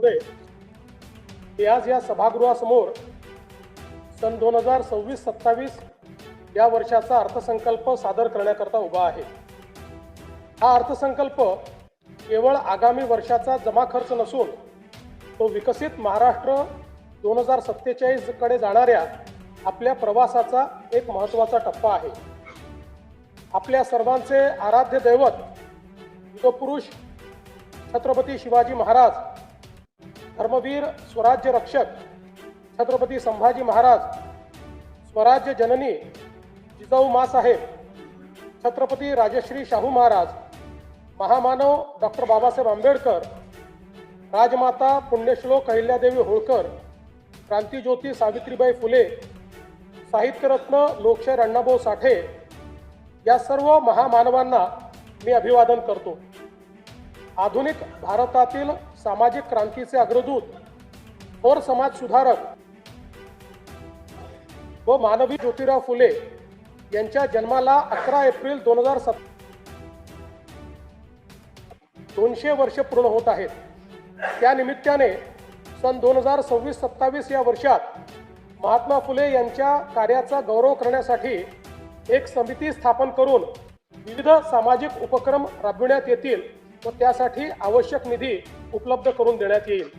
महोदय, हे आज या सभागृहासमोर सन 2026-27 या वर्षाचा अर्थसंकल्प सादर करण्याकरता उभा आहे। हा अर्थसंकल्प केवळ आगामी वर्षाचा जमा खर्च नसून तो विकसित महाराष्ट्र 2047 कडे जाणाऱ्या आपल्या प्रवासाचा एक महत्त्वाचा टप्पा आहे। आपल्या सर्वांचे आराध्य दैवत युगपुरुष छत्रपती शिवाजी महाराज, धर्मवीर स्वराज्य रक्षक छत्रपती संभाजी महाराज, स्वराज्य जननी जिजाऊ माँसाहेब, छत्रपती राजश्री शाहू महाराज, महामानव डॉक्टर बाबासाहेब आंबेडकर, राजमाता पुण्यश्लोक अहिल्यादेवी होळकर, क्रांतिज्योती सावित्रीबाई फुले, साहित्यरत्न लोकशाहीर अण्णाभाऊ साठे या सर्व महामानवांना मी अभिवादन करतो। आधुनिक भारतातील सामाजिक क्रांतीचे अग्रदूत थोर समाज सुधारक व मानवी ज्योतिराव फुले यांच्या जन्माला 11 एप्रिल 2007 200 वर्ष पूर्ण होत आहेत। त्या निमित्ताने सन 2026-27 या वर्षात महात्मा फुले यांच्या कार्याचा गौरव करण्यासाठी एक समिती स्थापन करून विविध सामाजिक उपक्रम राबविण्यात येतील व त्यासाठी आवश्यक निधी उपलब्ध करून देण्यात येईल।